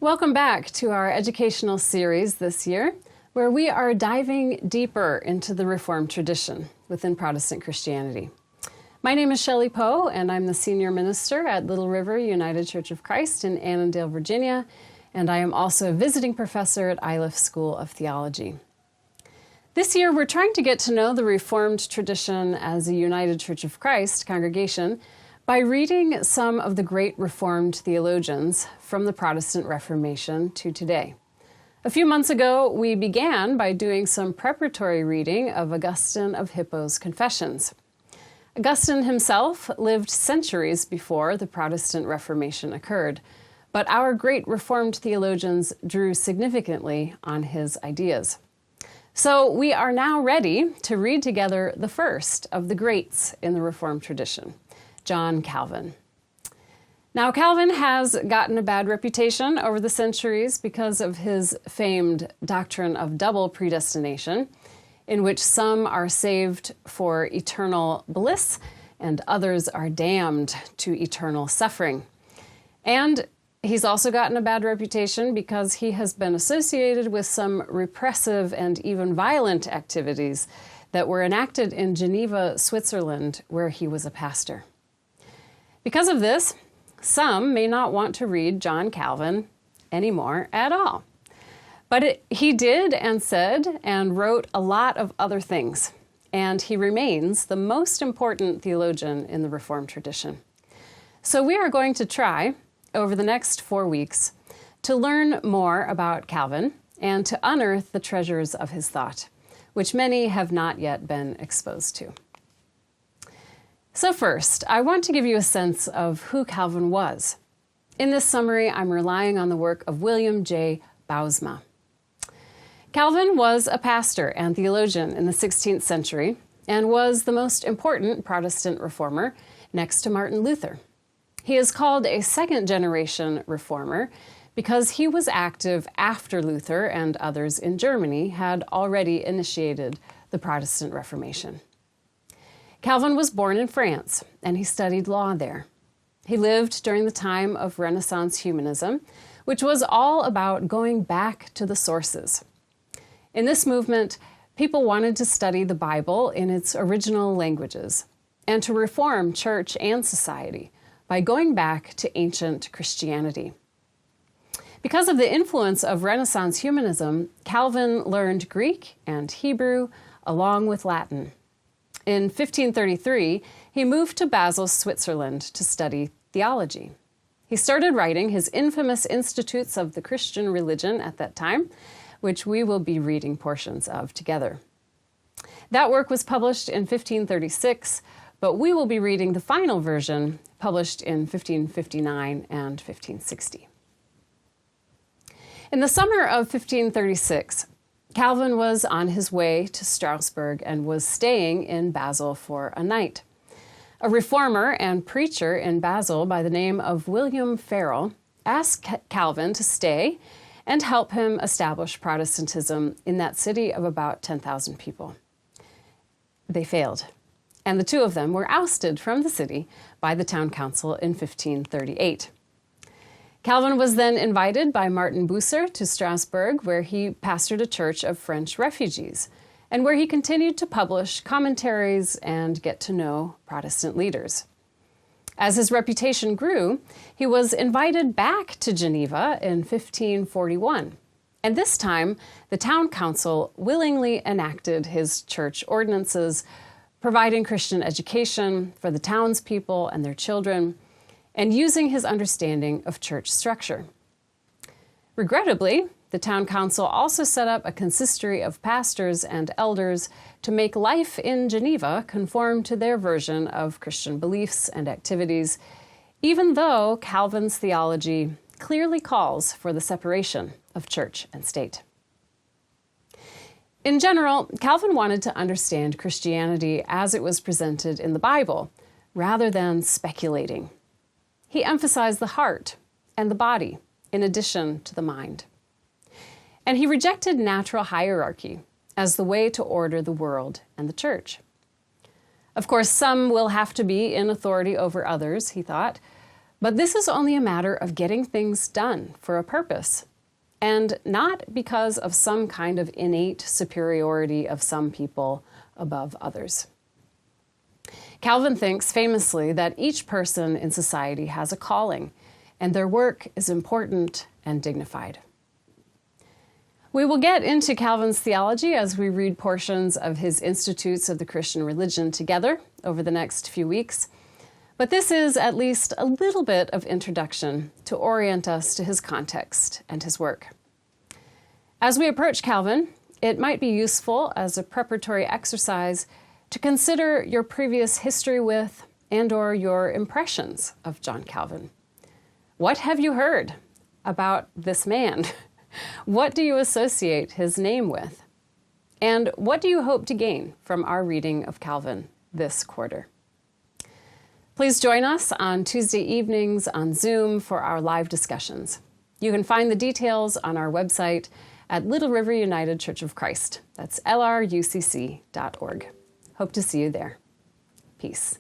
Welcome back to our educational series this year, where we are diving deeper into the Reformed tradition within Protestant Christianity. My name is Shelli M, and I'm the senior minister at Little River United Church of Christ in Annandale, Virginia, and I am also a visiting professor at Iliff School of Theology. This year, we're trying to get to know the Reformed tradition as a United Church of Christ congregation by reading some of the great Reformed theologians from the Protestant Reformation to today. A few months ago, we began by doing some preparatory reading of Augustine of Hippo's Confessions. Augustine himself lived centuries before the Protestant Reformation occurred, but our great Reformed theologians drew significantly on his ideas. So we are now ready to read together the first of the greats in the Reformed tradition, John Calvin. Now, Calvin has gotten a bad reputation over the centuries because of his famed doctrine of double predestination, in which some are saved for eternal bliss and others are damned to eternal suffering. And he's also gotten a bad reputation because he has been associated with some repressive and even violent activities that were enacted in Geneva, Switzerland, where he was a pastor. Because of this, some may not want to read John Calvin anymore at all. But he did and said and wrote a lot of other things, and he remains the most important theologian in the Reformed tradition. So we are going to try, over the next 4 weeks, to learn more about Calvin and to unearth the treasures of his thought, which many have not yet been exposed to. So first, I want to give you a sense of who Calvin was. In this summary, I'm relying on the work of William J. Bousma. Calvin was a pastor and theologian in the 16th century and was the most important Protestant reformer next to Martin Luther. He is called a second-generation reformer because he was active after Luther and others in Germany had already initiated the Protestant Reformation. Calvin was born in France, and he studied law there. He lived during the time of Renaissance humanism, which was all about going back to the sources. In this movement, people wanted to study the Bible in its original languages and to reform church and society by going back to ancient Christianity. Because of the influence of Renaissance humanism, Calvin learned Greek and Hebrew along with Latin. In 1533, he moved to Basel, Switzerland to study theology. He started writing his infamous Institutes of the Christian Religion at that time, which we will be reading portions of together. That work was published in 1536, but we will be reading the final version published in 1559 and 1560. In the summer of 1536, Calvin was on his way to Strasbourg and was staying in Basel for a night. A reformer and preacher in Basel by the name of William Farel asked Calvin to stay and help him establish Protestantism in that city of about 10,000 people. They failed, and the two of them were ousted from the city by the town council in 1538. Calvin was then invited by Martin Bucer to Strasbourg, where he pastored a church of French refugees, and where he continued to publish commentaries and get to know Protestant leaders. As his reputation grew, he was invited back to Geneva in 1541, and this time the town council willingly enacted his church ordinances, providing Christian education for the townspeople and their children, and using his understanding of church structure. Regrettably, the town council also set up a consistory of pastors and elders to make life in Geneva conform to their version of Christian beliefs and activities, even though Calvin's theology clearly calls for the separation of church and state. In general, Calvin wanted to understand Christianity as it was presented in the Bible, rather than speculating. He emphasized the heart and the body in addition to the mind. And he rejected natural hierarchy as the way to order the world and the church. Of course, some will have to be in authority over others, he thought, But this is only a matter of getting things done for a purpose, and not because of some kind of innate superiority of some people above others. Calvin thinks famously that each person in society has a calling, and their work is important and dignified. We will get into Calvin's theology as we read portions of his Institutes of the Christian Religion together over the next few weeks, but this is at least a little bit of introduction to orient us to his context and his work. As we approach Calvin, it might be useful as a preparatory exercise to consider your previous history with and/or your impressions of John Calvin. What have you heard about this man? What do you associate his name with? And what do you hope to gain from our reading of Calvin this quarter? Please join us on Tuesday evenings on Zoom for our live discussions. You can find the details on our website at Little River United Church of Christ. That's lrucc.org. Hope to see you there. Peace.